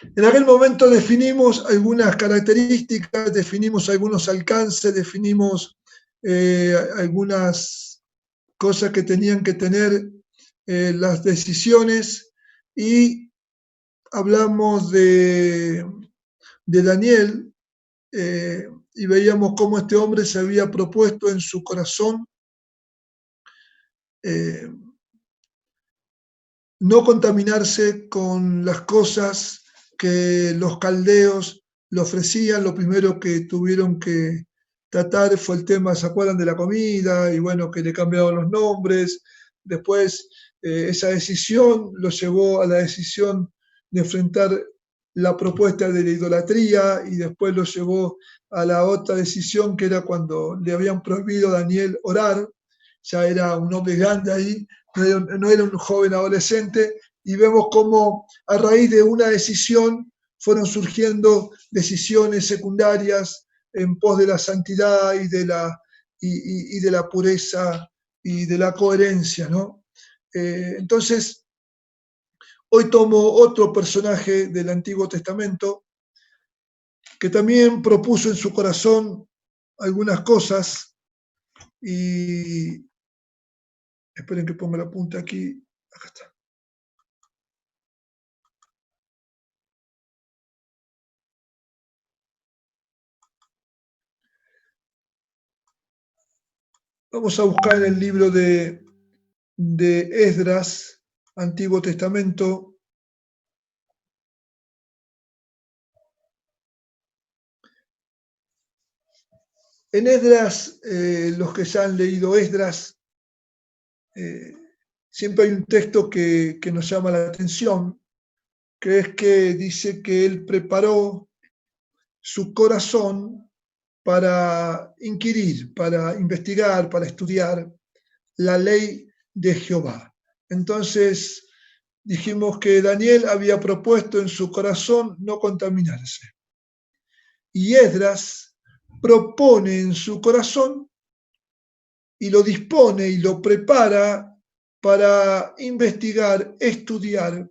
En aquel momento definimos algunas características, definimos algunos alcances, definimos algunas cosas que tenían que tener las decisiones y hablamos de Daniel y veíamos cómo este hombre se había propuesto en su corazón no contaminarse con las cosas que los caldeos le ofrecían. Lo primero que tuvieron que tratar fue el tema, ¿se acuerdan de la comida? Y bueno, que le cambiaron los nombres. Después esa decisión lo llevó a la decisión de enfrentar la propuesta de la idolatría y después lo llevó a la otra decisión que era cuando le habían prohibido a Daniel orar. Ya era un hombre grande ahí, no era un joven adolescente, y vemos cómo a raíz de una decisión fueron surgiendo decisiones secundarias en pos de la santidad y de la pureza y de la coherencia, ¿no? Entonces, hoy tomo otro personaje del Antiguo Testamento que también propuso en su corazón algunas cosas y esperen que ponga la punta aquí. Acá está. Vamos a buscar en el libro de Esdras, Antiguo Testamento. En Esdras, los que ya han leído Esdras, siempre hay un texto que nos llama la atención, que es que dice que él preparó su corazón para inquirir, para investigar, para estudiar la ley de Jehová. Entonces dijimos que Daniel había propuesto en su corazón no contaminarse. Y Esdras propone en su corazón y lo dispone y lo prepara para investigar, estudiar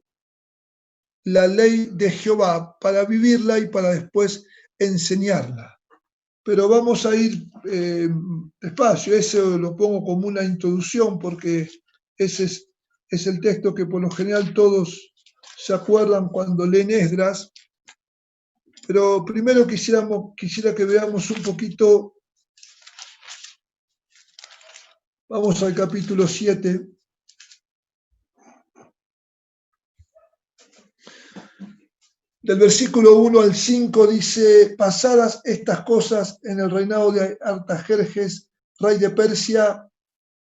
la ley de Jehová, para vivirla y para después enseñarla. Pero vamos a ir despacio, eso lo pongo como una introducción porque ese es el texto que por lo general todos se acuerdan cuando leen Esdras. Pero primero quisiera que veamos un poquito, vamos al capítulo 7. Del versículo 1 al 5 dice, pasadas estas cosas en el reinado de Artajerjes, rey de Persia,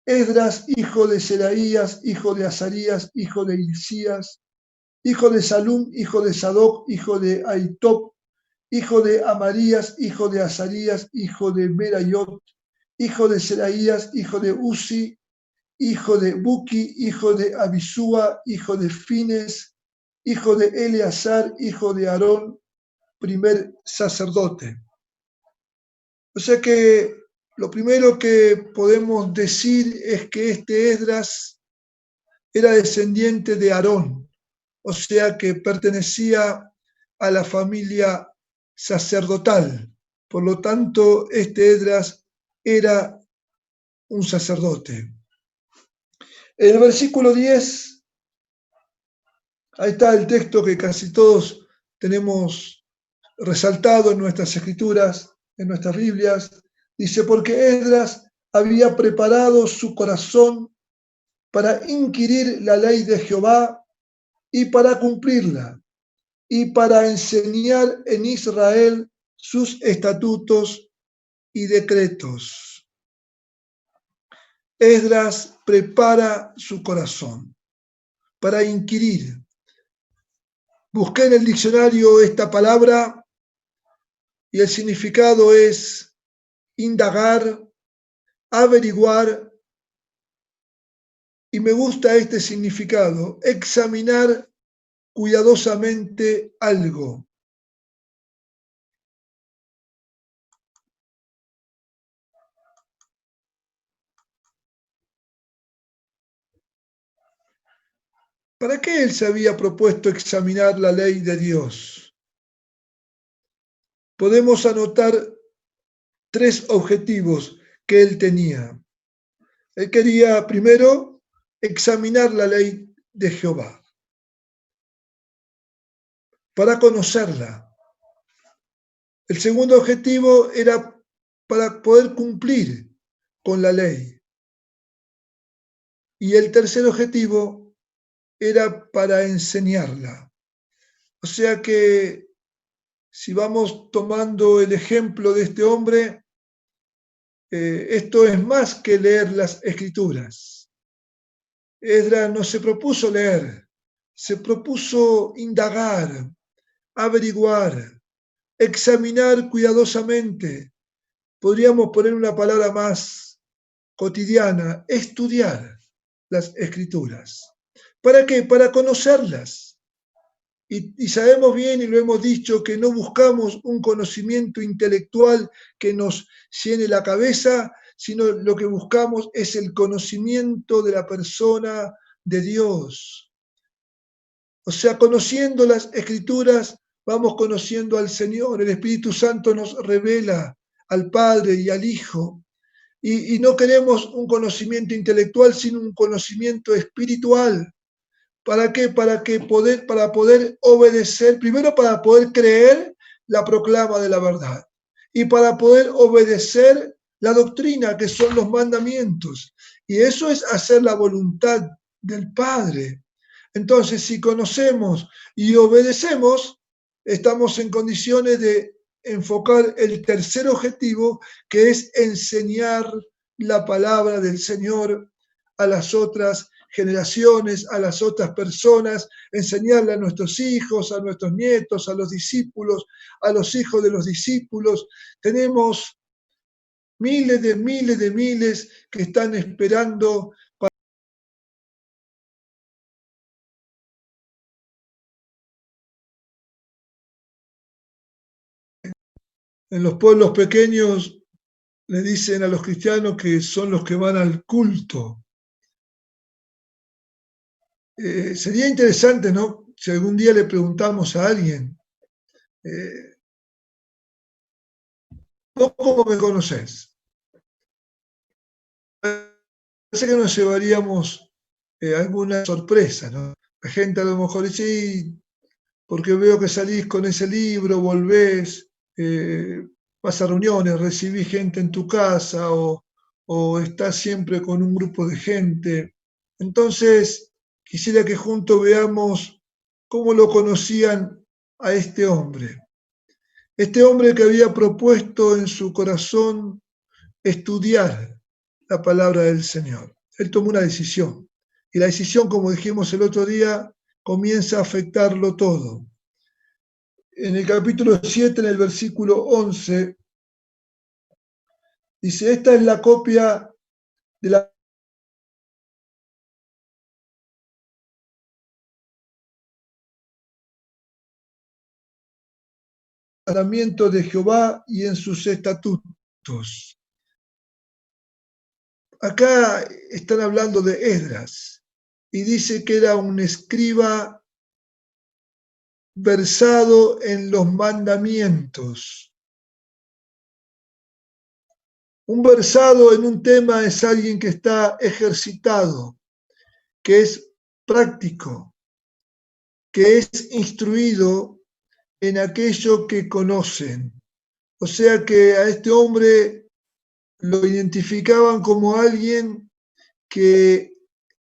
Esdras, hijo de Seraías, hijo de Azarías, hijo de Hilcías, hijo de Salum, hijo de Sadoc, hijo de Ahitob, hijo de Amarías, hijo de Azarías, hijo de Merayot, hijo de Seraías, hijo de Uzi, hijo de Buki, hijo de Abisúa, hijo de Fines, hijo de Eleazar, hijo de Aarón, primer sacerdote. O sea que lo primero que podemos decir es que este Esdras era descendiente de Aarón, o sea que pertenecía a la familia sacerdotal. Por lo tanto, este Esdras era un sacerdote. En el versículo 10, ahí está el texto que casi todos tenemos resaltado en nuestras escrituras, en nuestras Biblias. Dice, porque Esdras había preparado su corazón para inquirir la ley de Jehová y para cumplirla, y para enseñar en Israel sus estatutos y decretos. Esdras prepara su corazón para inquirir. Busqué en el diccionario esta palabra y el significado es indagar, averiguar, y me gusta este significado, examinar cuidadosamente algo. ¿Para qué él se había propuesto examinar la ley de Dios? Podemos anotar 3 objetivos que él tenía. Él quería, primero, examinar la ley de Jehová, para conocerla. El segundo objetivo era para poder cumplir con la ley. Y el tercer objetivo era para enseñarla. O sea que si vamos tomando el ejemplo de este hombre, esto es más que leer las escrituras. Esdras no se propuso leer, se propuso indagar, averiguar, examinar cuidadosamente. Podríamos poner una palabra más cotidiana, estudiar las escrituras. ¿Para qué? Para conocerlas. Y sabemos bien, y lo hemos dicho, que no buscamos un conocimiento intelectual que nos llene la cabeza, sino lo que buscamos es el conocimiento de la persona de Dios. O sea, conociendo las escrituras, vamos conociendo al Señor. El Espíritu Santo nos revela al Padre y al Hijo. Y no queremos un conocimiento intelectual, sino un conocimiento espiritual. ¿Para qué? Para poder obedecer, primero para poder creer la proclama de la verdad y para poder obedecer la doctrina que son los mandamientos. Y eso es hacer la voluntad del Padre. Entonces, si conocemos y obedecemos, estamos en condiciones de enfocar el tercer objetivo, que es enseñar la palabra del Señor a las otras generaciones, a las otras personas, enseñarle a nuestros hijos, a nuestros nietos, a los discípulos, a los hijos de los discípulos. Tenemos miles que están esperando en los pueblos pequeños. Le dicen a los cristianos que son los que van al culto. Sería interesante, ¿no? Si algún día le preguntamos a alguien, ¿vos cómo me conocés? Parece que nos llevaríamos alguna sorpresa, ¿no? La gente a lo mejor dice, sí, porque veo que salís con ese libro, volvés, vas a reuniones, recibís gente en tu casa o estás siempre con un grupo de gente. Entonces, quisiera que juntos veamos cómo lo conocían a este hombre. Este hombre que había propuesto en su corazón estudiar la palabra del Señor. Él tomó una decisión. Y la decisión, como dijimos el otro día, comienza a afectarlo todo. En el capítulo 7, en el versículo 11, dice, esta es la copia de la mandamiento de Jehová y en sus estatutos. Acá están hablando de Esdras y dice que era un escriba versado en los mandamientos. Un versado en un tema es alguien que está ejercitado, que es práctico, que es instruido en aquello que conocen. O sea que a este hombre lo identificaban como alguien que,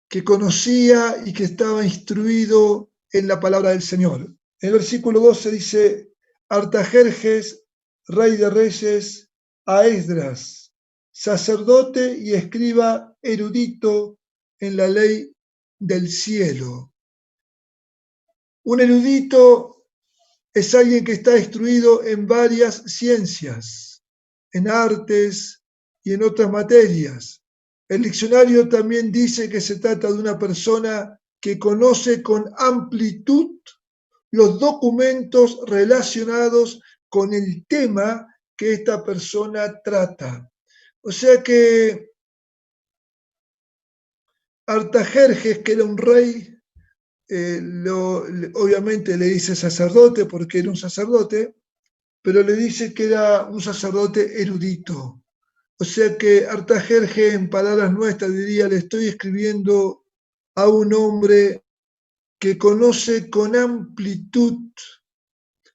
que conocía y que estaba instruido en la palabra del Señor. En el versículo 12 dice, Artajerjes, rey de reyes, a Esdras, sacerdote y escriba erudito en la ley del cielo. Un erudito es alguien que está instruido en varias ciencias, en artes y en otras materias. El diccionario también dice que se trata de una persona que conoce con amplitud los documentos relacionados con el tema que esta persona trata. O sea que Artajerjes, que era un rey, obviamente le dice sacerdote porque era un sacerdote, pero le dice que era un sacerdote erudito. O sea que Artajerjes, en palabras nuestras, diría, le estoy escribiendo a un hombre que conoce con amplitud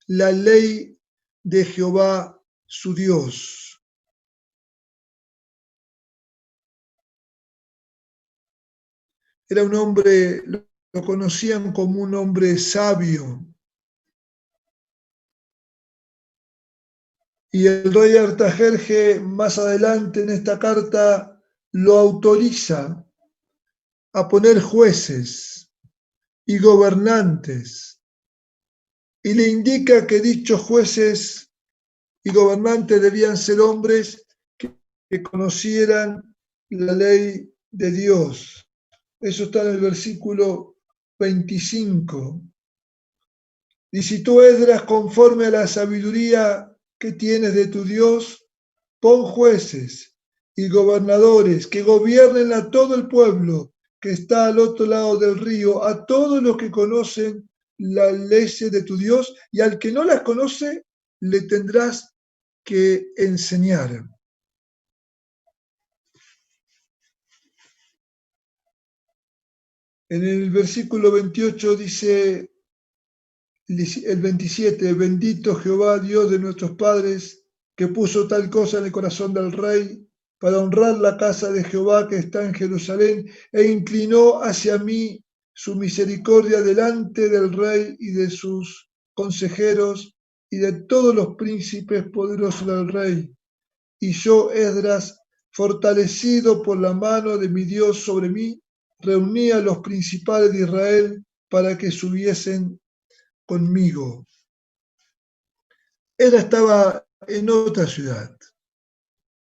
la ley de Jehová, su Dios. Era un hombre, lo conocían como un hombre sabio. Y el rey Artajerjes, más adelante en esta carta, lo autoriza a poner jueces y gobernantes, y le indica que dichos jueces y gobernantes debían ser hombres que conocieran la ley de Dios. Eso está en el versículo 25. Y si tú, Esdras, conforme a la sabiduría que tienes de tu Dios, pon jueces y gobernadores que gobiernen a todo el pueblo que está al otro lado del río, a todos los que conocen las leyes de tu Dios, y al que no las conoce le tendrás que enseñar. En el versículo 28 dice, el 27, bendito Jehová, Dios de nuestros padres, que puso tal cosa en el corazón del rey para honrar la casa de Jehová que está en Jerusalén, e inclinó hacia mí su misericordia delante del rey y de sus consejeros y de todos los príncipes poderosos del rey. Y yo, Esdras, fortalecido por la mano de mi Dios sobre mí, reuní a los principales de Israel para que subiesen conmigo. Él estaba en otra ciudad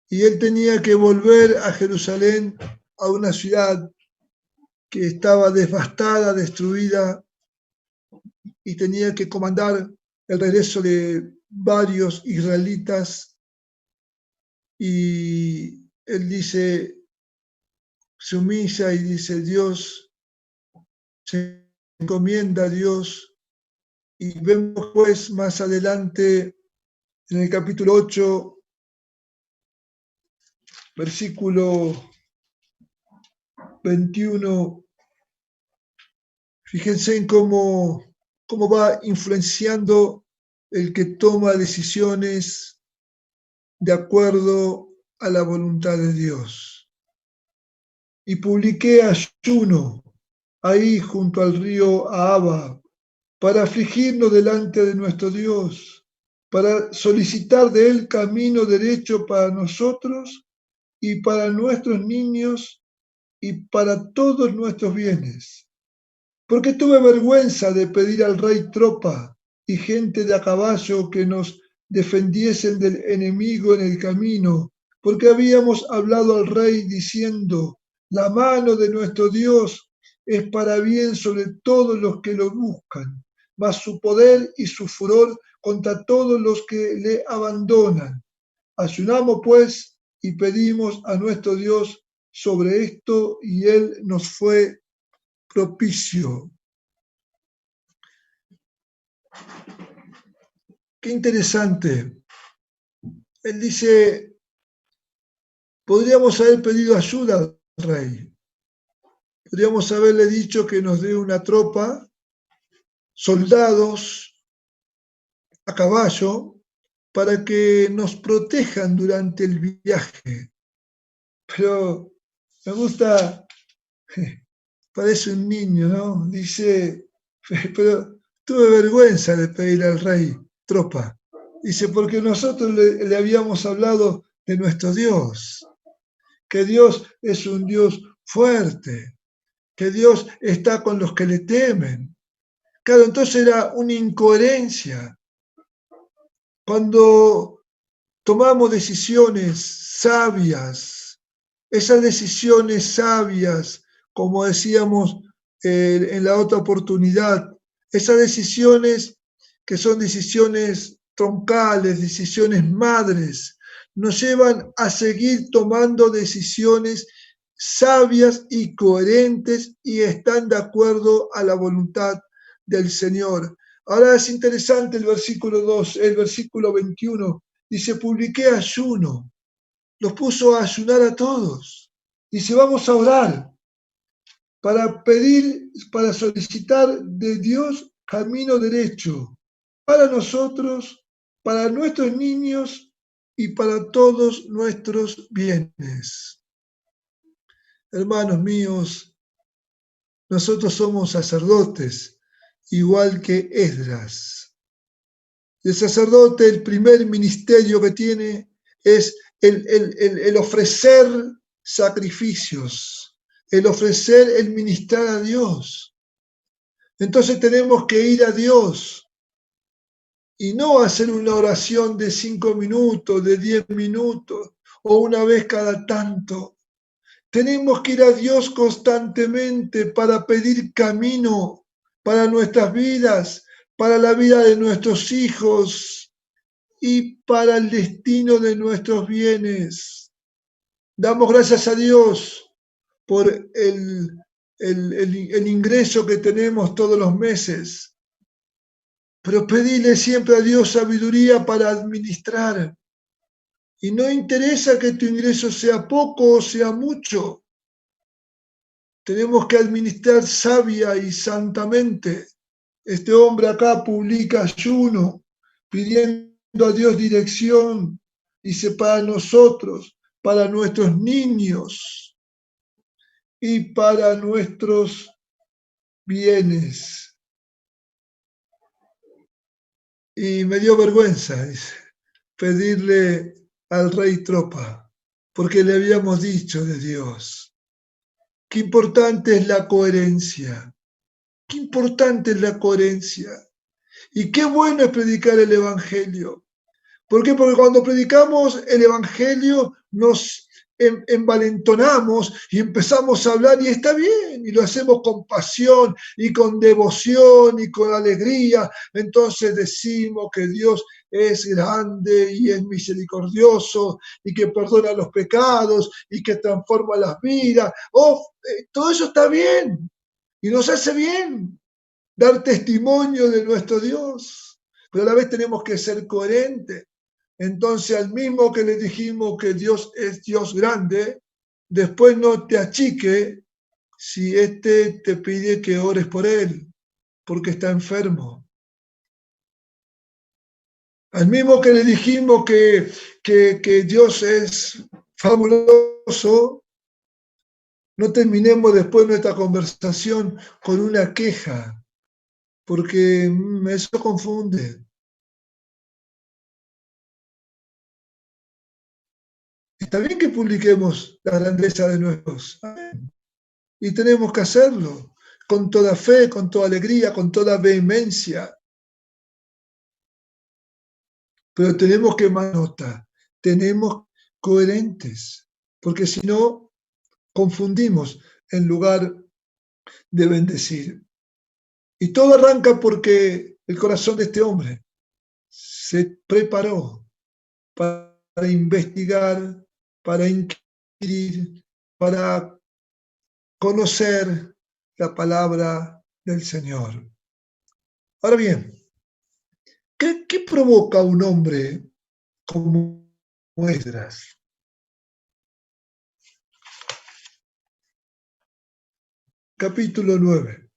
y él tenía que volver a Jerusalén, a una ciudad que estaba devastada, destruida, y tenía que comandar el regreso de varios israelitas. Y él dice, se humilla y dice, Dios, se encomienda a Dios. Y vemos pues más adelante en el capítulo 8, versículo 21, fíjense en cómo va influenciando el que toma decisiones de acuerdo a la voluntad de Dios. Y publiqué ayuno ahí junto al río Ahava para afligirnos delante de nuestro Dios, para solicitar de él camino derecho para nosotros y para nuestros niños y para todos nuestros bienes. Porque tuve vergüenza de pedir al rey tropa y gente de a caballo que nos defendiesen del enemigo en el camino, porque habíamos hablado al rey diciendo, la mano de nuestro Dios es para bien sobre todos los que lo buscan, mas su poder y su furor contra todos los que le abandonan. Ayunamos pues y pedimos a nuestro Dios sobre esto, y él nos fue propicio. Qué interesante. Él dice, podríamos haber pedido ayuda al rey. Podríamos haberle dicho que nos dé una tropa, soldados a caballo, para que nos protejan durante el viaje. Pero me gusta, parece un niño, ¿no? Dice, pero tuve vergüenza de pedir al rey tropa. Dice, porque nosotros le habíamos hablado de nuestro Dios, que Dios es un Dios fuerte, que Dios está con los que le temen. Claro, entonces era una incoherencia. Cuando tomamos decisiones sabias, esas decisiones sabias, como decíamos en la otra oportunidad, esas decisiones que son decisiones troncales, decisiones madres, nos llevan a seguir tomando decisiones sabias y coherentes y están de acuerdo a la voluntad del Señor. Ahora es interesante el versículo 2, el versículo 21. Dice, publiqué ayuno, los puso a ayunar a todos. Dice, vamos a orar para pedir, para solicitar de Dios camino derecho para nosotros, para nuestros niños y para todos nuestros bienes. Hermanos míos, nosotros somos sacerdotes, igual que Esdras. El sacerdote, el primer ministerio que tiene es el ofrecer sacrificios, el ofrecer, el ministrar a Dios. Entonces tenemos que ir a Dios y no hacer una oración de 5 minutos, de 10 minutos o una vez cada tanto. Tenemos que ir a Dios constantemente para pedir camino para nuestras vidas, para la vida de nuestros hijos y para el destino de nuestros bienes. Damos gracias a Dios por el ingreso que tenemos todos los meses, pero pedirle siempre a Dios sabiduría para administrar. Y no interesa que tu ingreso sea poco o sea mucho. Tenemos que administrar sabia y santamente. Este hombre acá publica ayuno, pidiendo a Dios dirección, dice, para nosotros, para nuestros niños y para nuestros bienes. Y me dio vergüenza, dice, pedirle al rey Tropa, porque le habíamos dicho de Dios. Qué importante es la coherencia. Qué importante es la coherencia. Y qué bueno es predicar el Evangelio. ¿Por qué? Porque cuando predicamos el Evangelio nos envalentonamos y empezamos a hablar y está bien, y lo hacemos con pasión y con devoción y con alegría. Entonces decimos que Dios es grande y es misericordioso y que perdona los pecados y que transforma las vidas. Todo eso está bien y nos hace bien dar testimonio de nuestro Dios, pero a la vez tenemos que ser coherentes. Entonces, al mismo que le dijimos que Dios es Dios grande, después no te achique si te pide que ores por él, porque está enfermo. Al mismo que le dijimos que Dios es fabuloso, no terminemos después nuestra conversación con una queja, porque eso confunde. Está bien que publiquemos la grandeza de nuestros, y tenemos que hacerlo con toda fe, con toda alegría, con toda vehemencia. Pero tenemos que más nota, tenemos coherentes, porque si no, confundimos en lugar de bendecir. Y todo arranca porque el corazón de este hombre se preparó para investigar, para inquirir, para conocer la palabra del Señor. Ahora bien, ¿qué provoca un hombre como Esdras? Capítulo 9.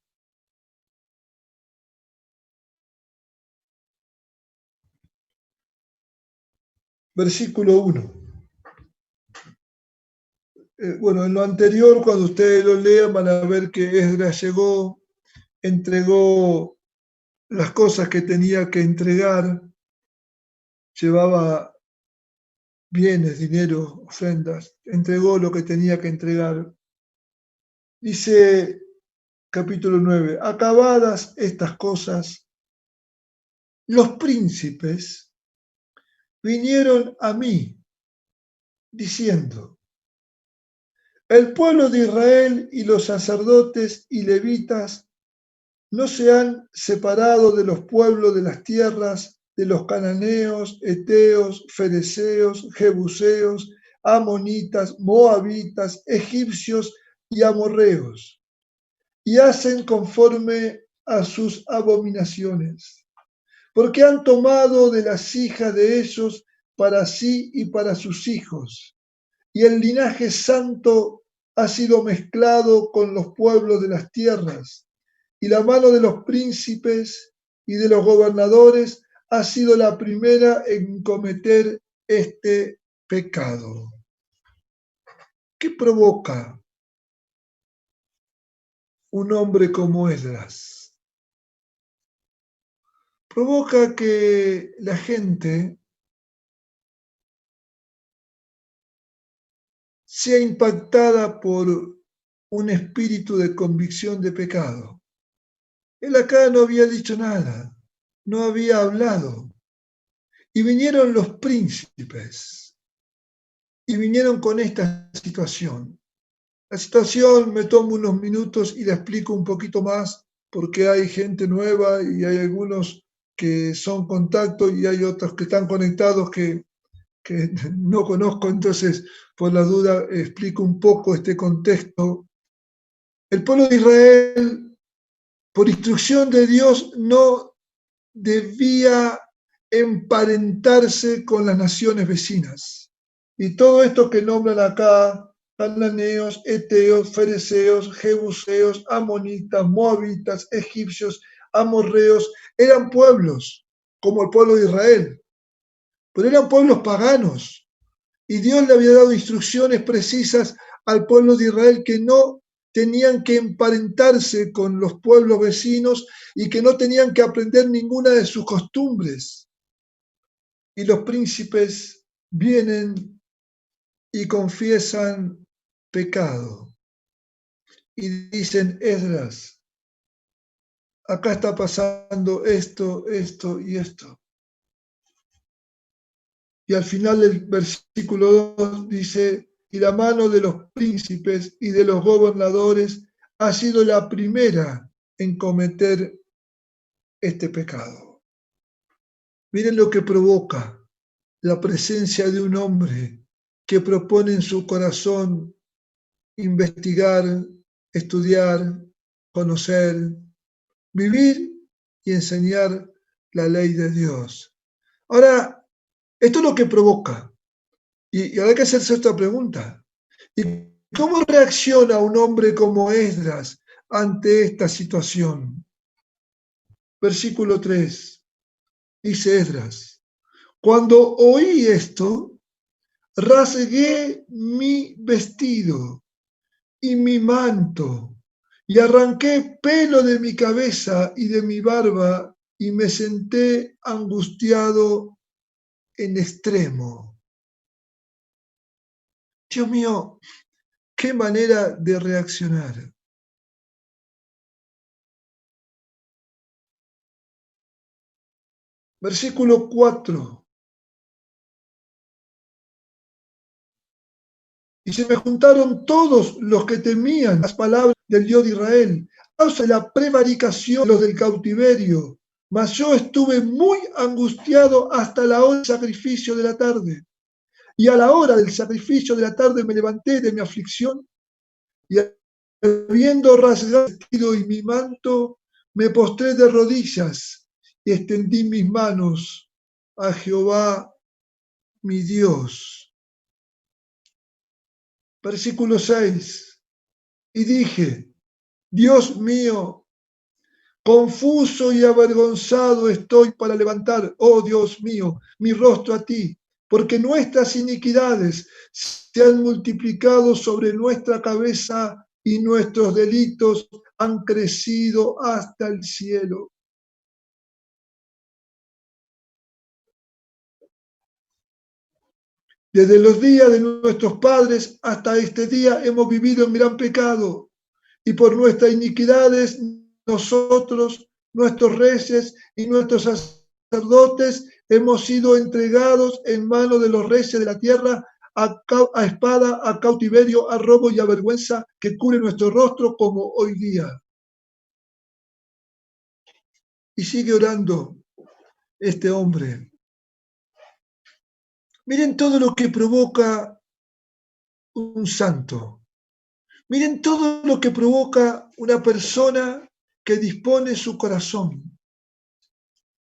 Versículo 1. Bueno, en lo anterior, cuando ustedes lo lean, van a ver que Esdras llegó, entregó las cosas que tenía que entregar, llevaba bienes, dinero, ofrendas, entregó lo que tenía que entregar. Dice capítulo 9, acabadas estas cosas, los príncipes vinieron a mí diciendo, el pueblo de Israel y los sacerdotes y levitas no se han separado de los pueblos de las tierras de los cananeos, eteos, fereceos, jebuseos, amonitas, moabitas, egipcios y amorreos, y hacen conforme a sus abominaciones, porque han tomado de las hijas de ellos para sí y para sus hijos, y el linaje santo ha sido mezclado con los pueblos de las tierras, y la mano de los príncipes y de los gobernadores ha sido la primera en cometer este pecado. ¿Qué provoca un hombre como Esdras? Provoca que la gente sea impactada por un espíritu de convicción de pecado. Él acá no había dicho nada, no había hablado. Y vinieron los príncipes y vinieron con esta situación. La situación me tomo unos minutos y la explico un poquito más porque hay gente nueva y hay algunos que son contactos y hay otros que están conectados que no conozco, entonces por la duda explico un poco este contexto. El pueblo de Israel, por instrucción de Dios, no debía emparentarse con las naciones vecinas. Y todo esto que nombran acá, cananeos, eteos, fereceos, jebuseos, amonitas, moabitas, egipcios, amorreos, eran pueblos como el pueblo de Israel, pero eran pueblos paganos. Y Dios le había dado instrucciones precisas al pueblo de Israel que no tenían que emparentarse con los pueblos vecinos y que no tenían que aprender ninguna de sus costumbres. Y los príncipes vienen y confiesan pecado. Y dicen, Esdras, acá está pasando esto, esto y esto. Y al final del versículo 2 dice, y la mano de los príncipes y de los gobernadores ha sido la primera en cometer este pecado. Miren lo que provoca la presencia de un hombre que propone en su corazón investigar, estudiar, conocer, vivir y enseñar la ley de Dios. Ahora, esto es lo que provoca. Y hay que hacerse esta pregunta. ¿Y cómo reacciona un hombre como Esdras ante esta situación? Versículo 3, dice Esdras, cuando oí esto, rasgué mi vestido y mi manto, y arranqué pelo de mi cabeza y de mi barba, y me senté angustiado en extremo. Dios mío, qué manera de reaccionar. Versículo 4. Y se me juntaron todos los que temían las palabras del Dios de Israel, a causa de la prevaricación de los del cautiverio. Mas yo estuve muy angustiado hasta la hora del sacrificio de la tarde. Y a la hora del sacrificio de la tarde me levanté de mi aflicción y habiendo rasgado el vestido y mi manto, me postré de rodillas y extendí mis manos a Jehová mi Dios. Versículo 6. Y dije, Dios mío, confuso y avergonzado estoy para levantar, oh Dios mío, mi rostro a ti, porque nuestras iniquidades se han multiplicado sobre nuestra cabeza y nuestros delitos han crecido hasta el cielo. Desde los días de nuestros padres hasta este día hemos vivido en gran pecado y por nuestras iniquidades nosotros, nuestros reyes y nuestros sacerdotes hemos sido entregados en manos de los reyes de la tierra a espada, a cautiverio, a robo y a vergüenza que cubre nuestro rostro como hoy día. Y sigue orando este hombre. Miren todo lo que provoca un santo. Miren todo lo que provoca una persona que dispone su corazón.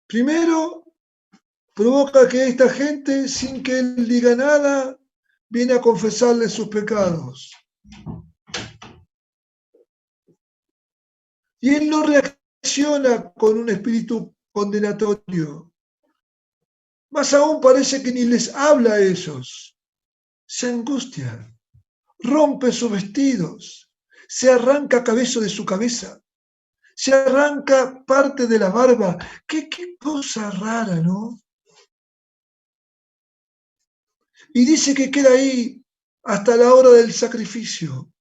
Primero, provoca que esta gente, sin que él diga nada, viene a confesarle sus pecados. Y él no reacciona con un espíritu condenatorio. Más aún parece que ni les habla a ellos. Se angustia, rompe sus vestidos, se arranca cabello de su cabeza, se arranca parte de la barba. Qué cosa rara, ¿no? Y dice que queda ahí hasta la hora del sacrificio.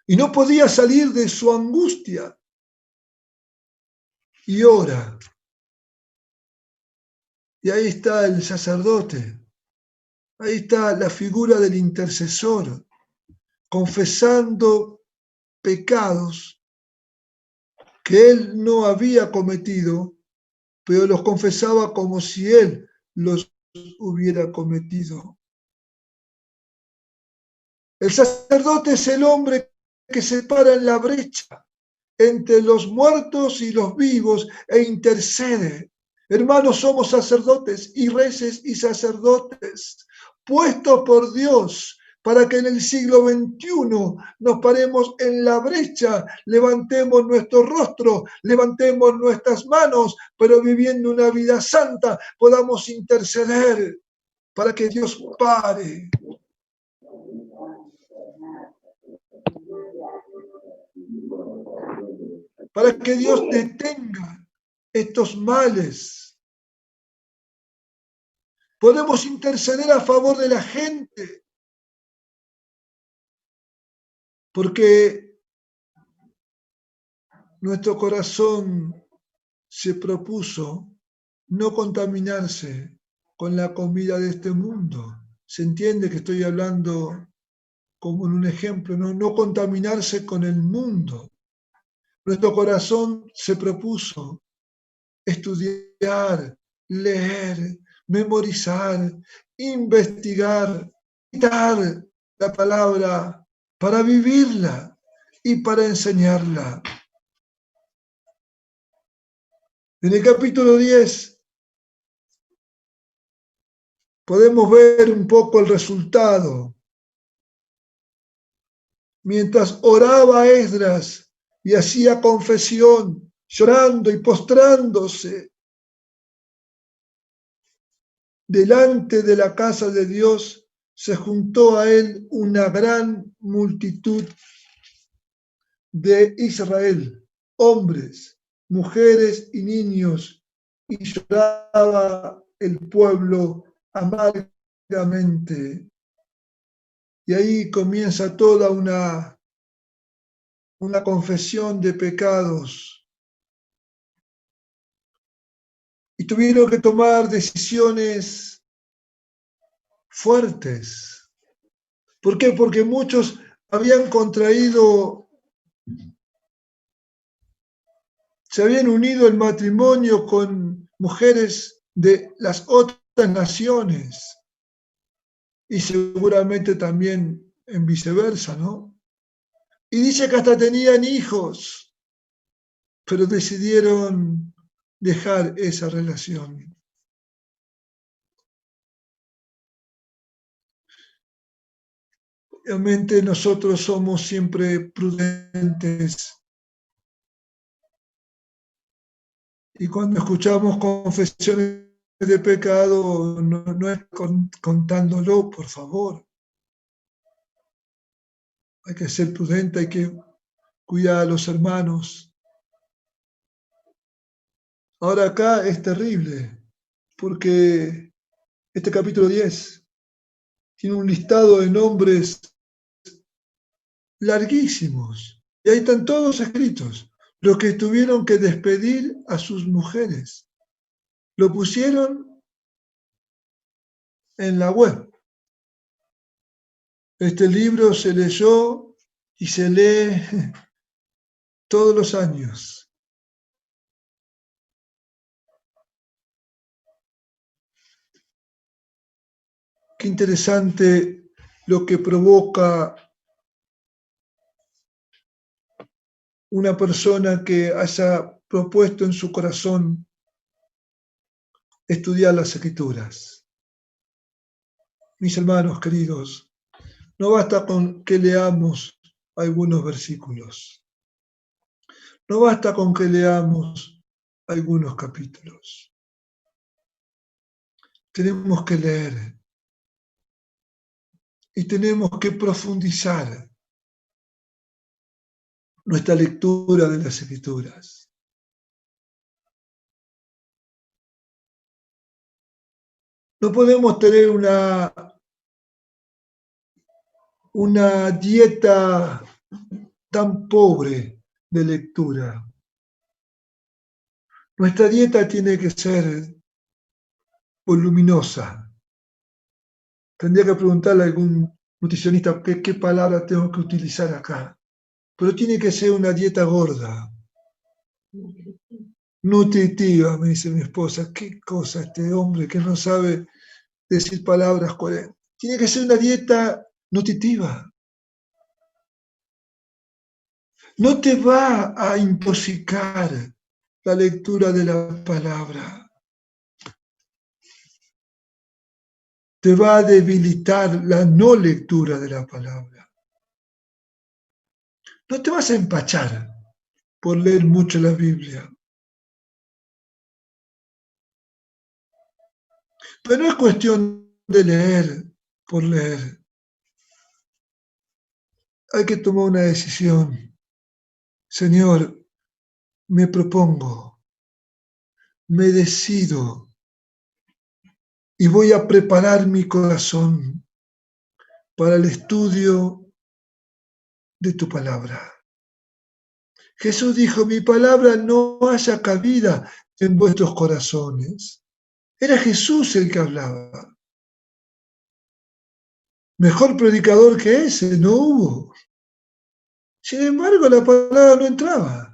Y no podía salir de su angustia. Y ora. Y ahí está el sacerdote. Ahí está la figura del intercesor, confesando pecados que él no había cometido, pero los confesaba como si él los hubiera cometido. El sacerdote es el hombre que se para en la brecha entre los muertos y los vivos e intercede. Hermanos, somos sacerdotes y reyes y sacerdotes, puestos por Dios para que en el siglo XXI nos paremos en la brecha, levantemos nuestro rostro, levantemos nuestras manos, pero viviendo una vida santa podamos interceder para que Dios pare. Para que Dios detenga estos males. Podemos interceder a favor de la gente, porque nuestro corazón se propuso no contaminarse con la comida de este mundo. Se entiende que estoy hablando como en un ejemplo, no contaminarse con el mundo. Nuestro corazón se propuso estudiar, leer, memorizar, investigar, citar la palabra para vivirla y para enseñarla. En el capítulo 10 podemos ver un poco el resultado. Mientras oraba Esdras y hacía confesión, llorando y postrándose delante de la casa de Dios, se juntó a él una gran multitud de Israel, hombres, mujeres y niños, y lloraba el pueblo amargamente. Y ahí comienza toda una confesión de pecados. Y tuvieron que tomar decisiones fuertes. ¿Por qué? Porque muchos habían contraído, se habían unido el matrimonio con mujeres de las otras naciones y seguramente también en viceversa, ¿no? Y dice que hasta tenían hijos, pero decidieron dejar esa relación. Realmente nosotros somos siempre prudentes y cuando escuchamos confesiones de pecado no es contándolo, por favor. Hay que ser prudente, hay que cuidar a los hermanos. Ahora acá es terrible, porque este capítulo 10 tiene un listado de nombres larguísimos, y ahí están todos escritos, los que tuvieron que despedir a sus mujeres. Lo pusieron en la web. Este libro se leyó y se lee todos los años. Qué interesante lo que provoca una persona que haya propuesto en su corazón estudiar las Escrituras. Mis hermanos queridos, no basta con que leamos algunos versículos, no basta con que leamos algunos capítulos. Tenemos que leer y tenemos que profundizar nuestra lectura de las Escrituras. No podemos tener una dieta tan pobre de lectura. Nuestra dieta tiene que ser voluminosa. Tendría que preguntarle a algún nutricionista qué palabra tengo que utilizar acá. Pero tiene que ser una dieta gorda. Nutritiva, me dice mi esposa. Qué cosa este hombre que no sabe decir palabras coherentes. Tiene que ser una dieta nutritiva. No te va a intoxicar la lectura de la palabra. Te va a debilitar la no lectura de la palabra. No te vas a empachar por leer mucho la Biblia. Pero no es cuestión de leer por leer. Hay que tomar una decisión. Señor, me propongo, me decido y voy a preparar mi corazón para el estudio de tu palabra. Jesús dijo, mi palabra no haya cabida en vuestros corazones. Era Jesús el que hablaba. Mejor predicador que ese no hubo. Sin embargo, la palabra no entraba.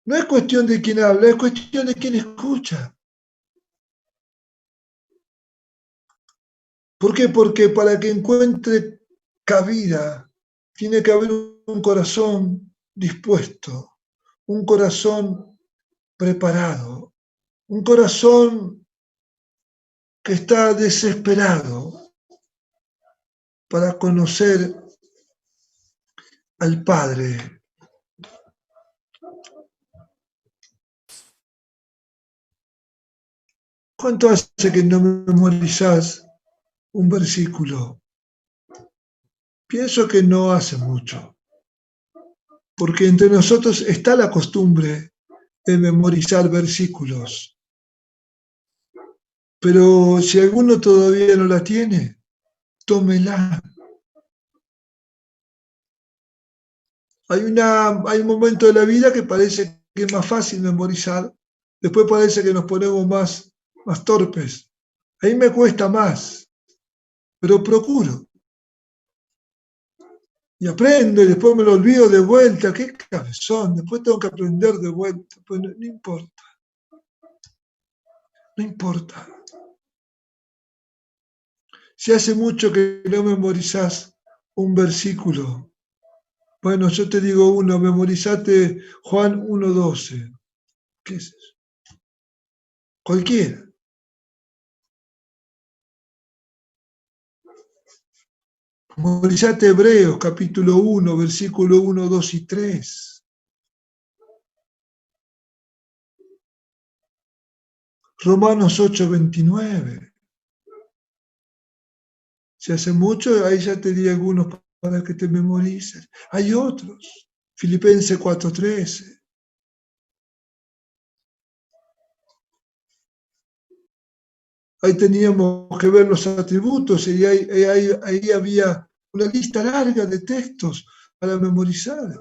No es cuestión de quién habla, es cuestión de quién escucha. ¿Por qué? Porque para que encuentre cabida, tiene que haber un corazón dispuesto, un corazón preparado, un corazón que está desesperado para conocer al Padre. ¿Cuánto hace que no memorizás un versículo? Pienso que no hace mucho, porque entre nosotros está la costumbre de memorizar versículos. Pero si alguno todavía no la tiene, tómela. Hay un momento de la vida que parece que es más fácil memorizar, después parece que nos ponemos más torpes. Ahí me cuesta más, pero procuro. Y aprendo y después me lo olvido de vuelta. Qué cabezón, después tengo que aprender de vuelta. Pues no importa. No importa. Si hace mucho que no memorizás un versículo, bueno, yo te digo uno, memorizate Juan 1:12. ¿Qué es eso? Cualquiera. Memorizate Hebreos, capítulo 1, versículo 1, 2 y 3. Romanos 8:29. Si hace mucho, ahí ya te di algunos para que te memorices. Hay otros. Filipenses 4:13. Ahí teníamos que ver los atributos y ahí había una lista larga de textos para memorizar.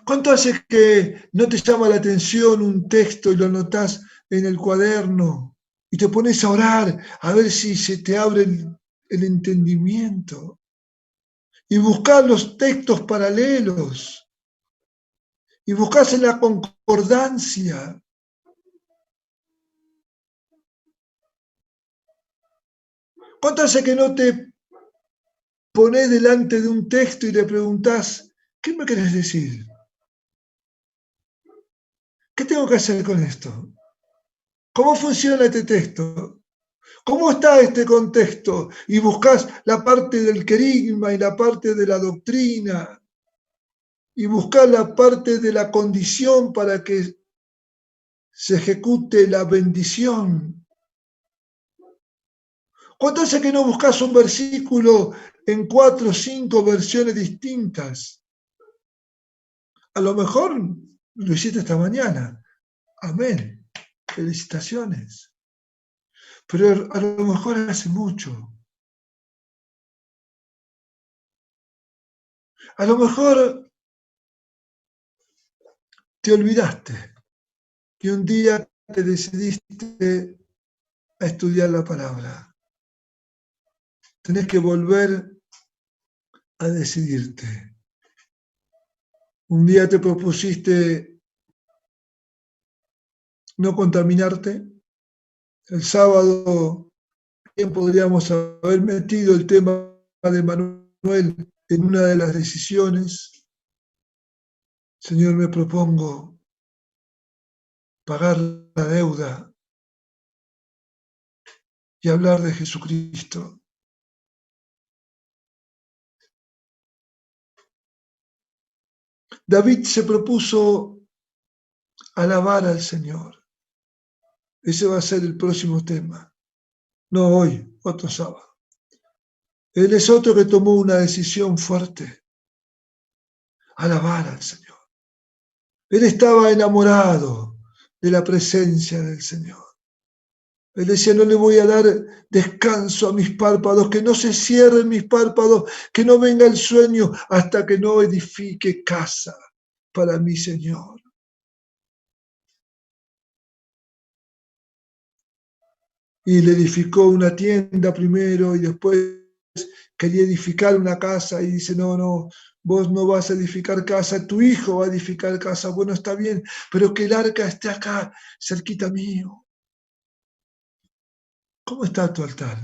¿Cuánto hace que no te llama la atención un texto y lo anotás en el cuaderno y te pones a orar a ver si se te abre el entendimiento? Y buscás los textos paralelos y buscás en la concordancia ¿Cuánto hace que no te pones delante de un texto y le preguntás, ¿qué me querés decir? ¿Qué tengo que hacer con esto? ¿Cómo funciona este texto? ¿Cómo está este contexto? Y buscas la parte del querigma y la parte de la doctrina y buscas la parte de la condición para que se ejecute la bendición. ¿Cuánto hace que no buscas un versículo en 4 o 5 versiones distintas? A lo mejor lo hiciste esta mañana. Amén. Felicitaciones. Pero a lo mejor hace mucho. A lo mejor te olvidaste que un día te decidiste a estudiar la palabra. Tenés que volver a decidirte. Un día te propusiste no contaminarte. El sábado bien podríamos haber metido el tema de Manuel en una de las decisiones. Señor, me propongo pagar la deuda y hablar de Jesucristo. David se propuso alabar al Señor. Ese va a ser el próximo tema. No hoy, otro sábado. Él es otro que tomó una decisión fuerte. Alabar al Señor. Él estaba enamorado de la presencia del Señor. Él decía, no le voy a dar descanso a mis párpados, que no se cierren mis párpados, que no venga el sueño hasta que no edifique casa para mi Señor. Y le edificó una tienda primero y después quería edificar una casa y dice, no, vos no vas a edificar casa, tu hijo va a edificar casa. Bueno, está bien, pero que el arca esté acá, cerquita mío. ¿Cómo está tu altar?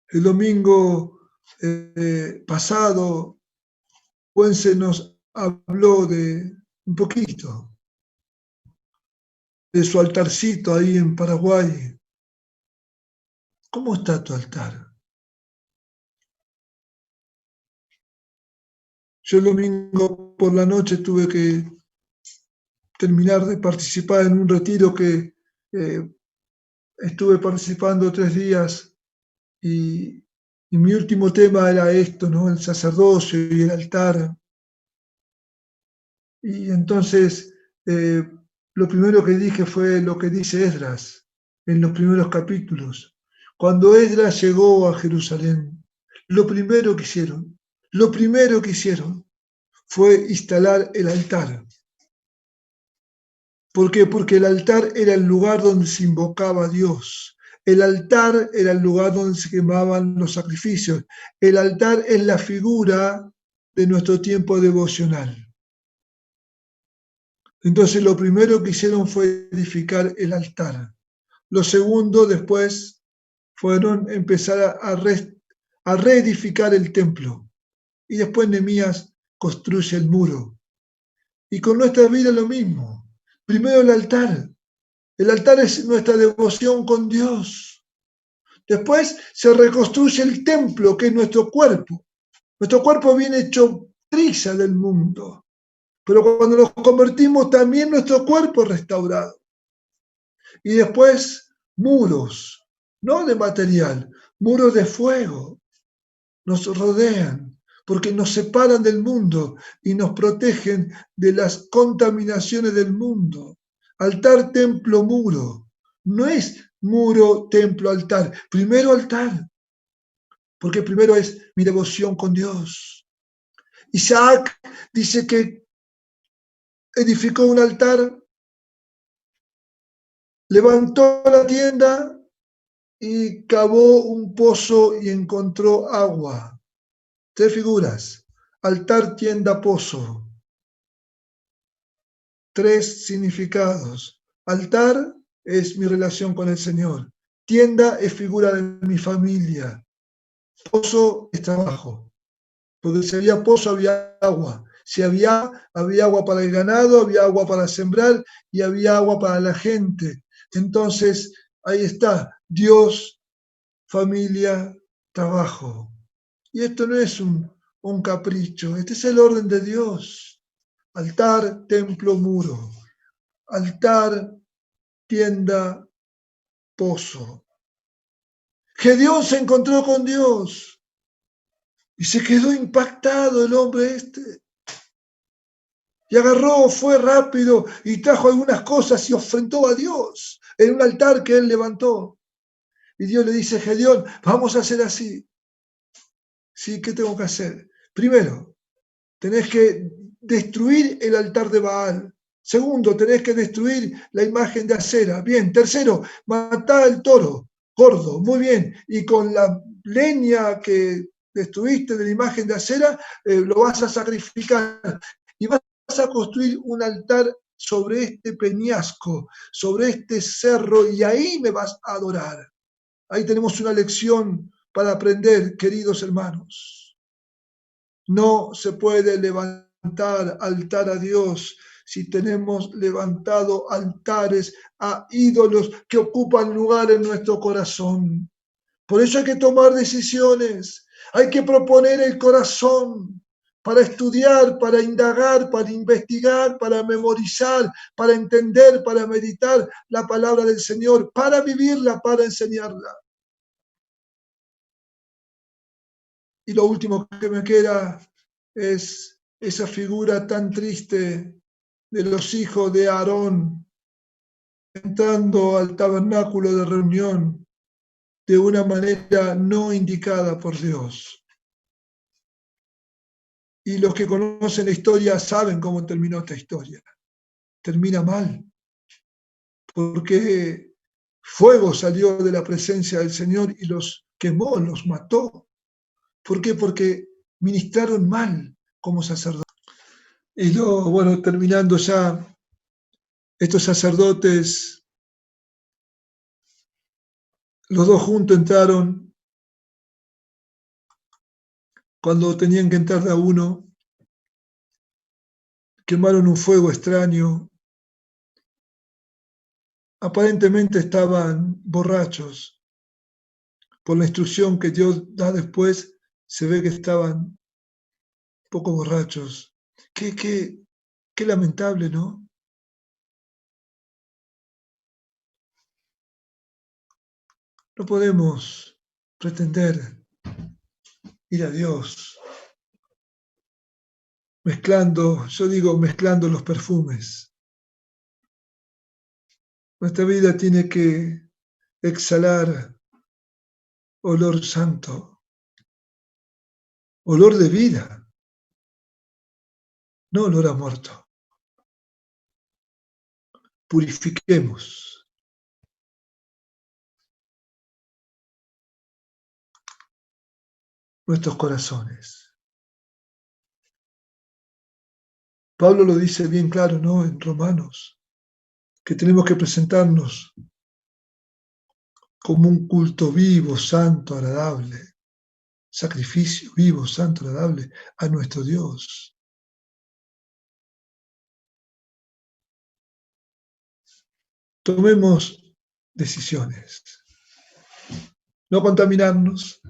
El domingo pasado, Juanse nos habló de un poquito de su altarcito ahí en Paraguay. ¿Cómo está tu altar? Yo el domingo por la noche tuve que terminar de participar en un retiro que estuve participando 3 días y mi último tema era esto, ¿no? El sacerdocio y el altar. Y entonces lo primero que dije fue lo que dice Esdras en los primeros capítulos. Cuando Esdras llegó a Jerusalén, lo primero que hicieron fue instalar el altar. ¿Por qué? Porque el altar era el lugar donde se invocaba a Dios. El altar era el lugar donde se quemaban los sacrificios. El altar es la figura de nuestro tiempo devocional. Entonces lo primero que hicieron fue edificar el altar. Lo segundo después fueron empezar a reedificar el templo. Y después Nehemías construye el muro. Y con nuestra vida lo mismo. Primero el altar. El altar es nuestra devoción con Dios. Después se reconstruye el templo, que es nuestro cuerpo. Nuestro cuerpo viene hecho triza del mundo. Pero cuando nos convertimos, también nuestro cuerpo es restaurado. Y después muros, no de material, muros de fuego. Nos rodean porque nos separan del mundo y nos protegen de las contaminaciones del mundo. Altar, templo, muro. No es muro, templo, altar. Primero altar, porque primero es mi devoción con Dios. Isaac dice que edificó un altar, levantó la tienda y cavó un pozo y encontró agua. 3 figuras: altar, tienda, pozo. 3 significados. Altar es mi relación con el Señor. tienda es figura de mi familia, pozo es trabajo, porque si había pozo había agua, si había agua para el ganado, había agua para sembrar y había agua para la gente. Entonces, ahí está, Dios, familia, trabajo. Y esto no es un capricho, este es el orden de Dios. Altar, templo, muro. Altar, tienda, pozo. Gedeón se encontró con Dios y se quedó impactado el hombre este. Y agarró, fue rápido y trajo algunas cosas y ofrendó a Dios en un altar que él levantó. Y Dios le dice, Gedeón, vamos a hacer así. Sí, ¿qué tengo que hacer? Primero, tenés que destruir el altar de Baal. Segundo, tenés que destruir la imagen de Acera. Bien. Tercero, matá al toro gordo. Muy bien. Y con la leña que destruiste de la imagen de Acera, lo vas a sacrificar. Y vas a construir un altar sobre este peñasco, sobre este cerro, y ahí me vas a adorar. Ahí tenemos una lección para aprender, queridos hermanos. No se puede levantar altar a Dios si tenemos levantado altares a ídolos que ocupan lugar en nuestro corazón. Por eso hay que tomar decisiones, hay que proponer el corazón para estudiar, para indagar, para investigar, para memorizar, para entender, para meditar la palabra del Señor, para vivirla, para enseñarla. Y lo último que me queda es esa figura tan triste de los hijos de Aarón entrando al tabernáculo de reunión de una manera no indicada por Dios. Y los que conocen la historia saben cómo terminó esta historia. Termina mal, porque fuego salió de la presencia del Señor y los quemó, los mató. ¿Por qué? Porque ministraron mal como sacerdotes. Y luego, bueno, terminando ya, estos sacerdotes, los dos juntos entraron cuando tenían que entrar de a uno, quemaron un fuego extraño, aparentemente estaban borrachos, por la instrucción que Dios da después, se ve que estaban un poco borrachos. Qué lamentable, ¿no? No podemos pretender ir a Dios mezclando, yo digo mezclando los perfumes. Nuestra vida tiene que exhalar olor santo, olor de vida, no olor a muerto. Purifiquemos nuestros corazones. Pablo lo dice bien claro, ¿no? En Romanos, que tenemos que presentarnos como un culto vivo, santo, agradable, sacrificio vivo, santo, agradable a nuestro Dios. Tomemos decisiones, no contaminarnos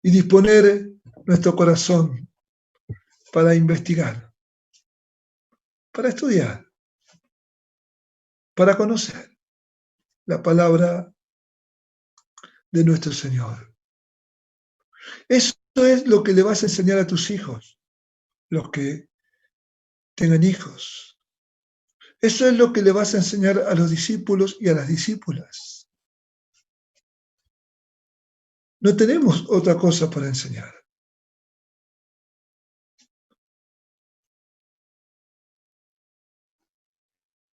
y disponer nuestro corazón para investigar, para estudiar, para conocer la palabra de nuestro Señor. Eso es lo que le vas a enseñar a tus hijos, los que tengan hijos. Eso es lo que le vas a enseñar a los discípulos y a las discípulas. No tenemos otra cosa para enseñar.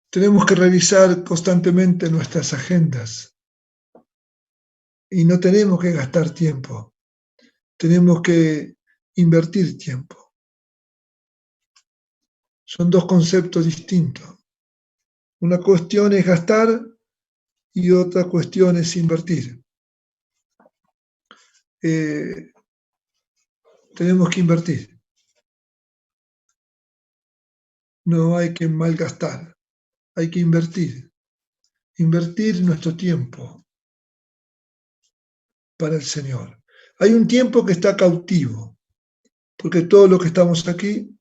Tenemos que revisar constantemente nuestras agendas y no tenemos que gastar tiempo. Tenemos que invertir tiempo. Son dos conceptos distintos. Una cuestión es gastar y otra cuestión es invertir. Tenemos que invertir. No hay que malgastar, hay que invertir. Invertir nuestro tiempo para el Señor. Hay un tiempo que está cautivo, porque todos los que estamos aquí,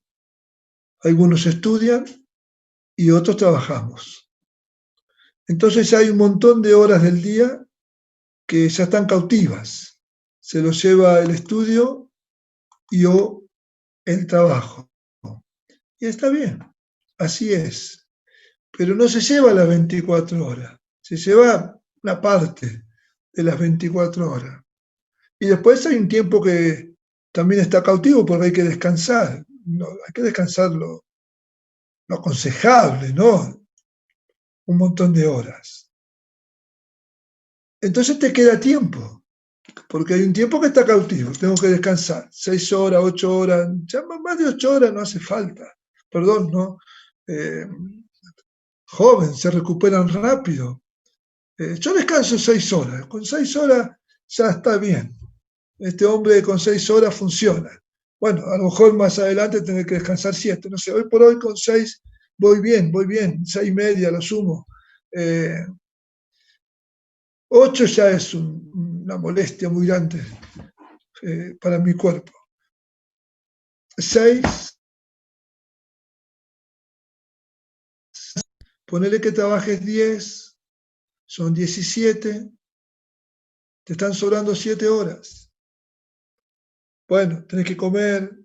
algunos estudian y otros trabajamos. Entonces hay un montón de horas del día que ya están cautivas. Se los lleva el estudio y o el trabajo. Y está bien, así es. Pero no se lleva las 24 horas, se lleva una parte de las 24 horas. Y después hay un tiempo que también está cautivo porque hay que descansar. No, hay que descansar lo aconsejable, ¿no? Un montón de horas. Entonces te queda tiempo, porque hay un tiempo que está cautivo, tengo que descansar, 6 horas, 8 horas, ya más de 8 horas no hace falta, perdón, ¿no? Joven, se recuperan rápido. Yo descanso 6 horas, con 6 horas ya está bien. Este hombre con 6 horas funciona. Bueno, a lo mejor más adelante tendré que descansar 7, no sé, hoy por hoy con 6 voy bien, 6:30 lo sumo. 8 ya es una molestia muy grande para mi cuerpo. 6, ponele que trabajes 10, son 17, te están sobrando 7 horas. Bueno, tenés que comer,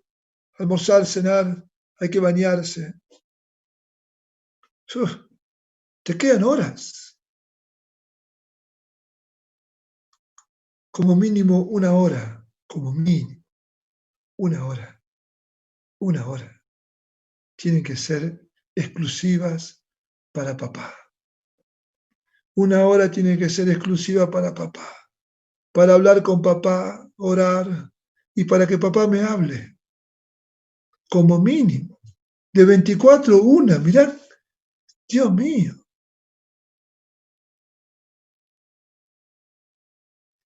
almorzar, cenar, hay que bañarse. Te quedan horas. Como mínimo 1 hora, como mínimo, 1 hora. 1 hora. Tienen que ser exclusivas para papá. 1 hora tiene que ser exclusiva para papá. Para hablar con papá, orar y para que papá me hable. Como mínimo. De 24, 1. Mirá, Dios mío.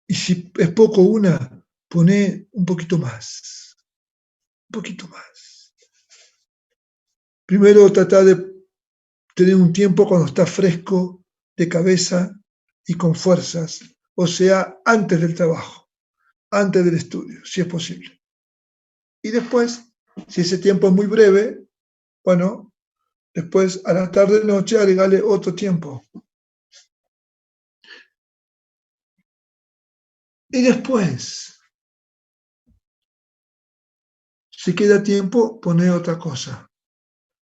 Y si es poco 1, poné un poquito más. Un poquito más. Primero trata de tener un tiempo cuando está fresco de cabeza y con fuerzas, o sea, antes del trabajo, antes del estudio, si es posible. Y después, si ese tiempo es muy breve, bueno, después a la tarde-noche agregale otro tiempo. Y después, si queda tiempo, poné otra cosa.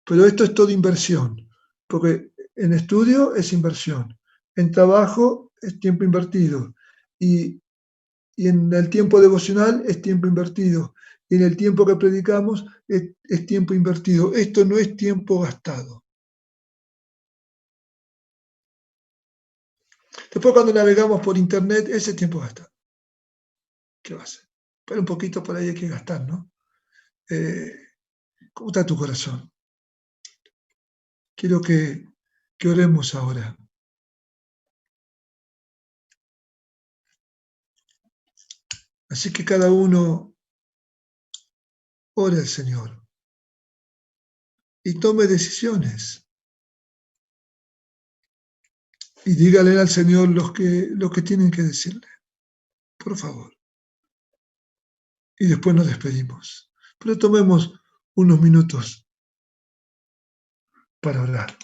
Pero esto es toda inversión, porque en estudio es inversión, en trabajo es tiempo invertido, y en el tiempo devocional es tiempo invertido, y en el tiempo que predicamos es tiempo invertido. Esto no es tiempo gastado. Después cuando navegamos por internet, ese tiempo gastado. ¿Qué va a hacer? Pero un poquito por ahí hay que gastar, ¿no? ¿Cómo está tu corazón? Quiero que oremos ahora. Así que cada uno ore al Señor y tome decisiones. Y dígale al Señor lo que tienen que decirle. Por favor. Y después nos despedimos. Pero tomemos unos minutos para orar.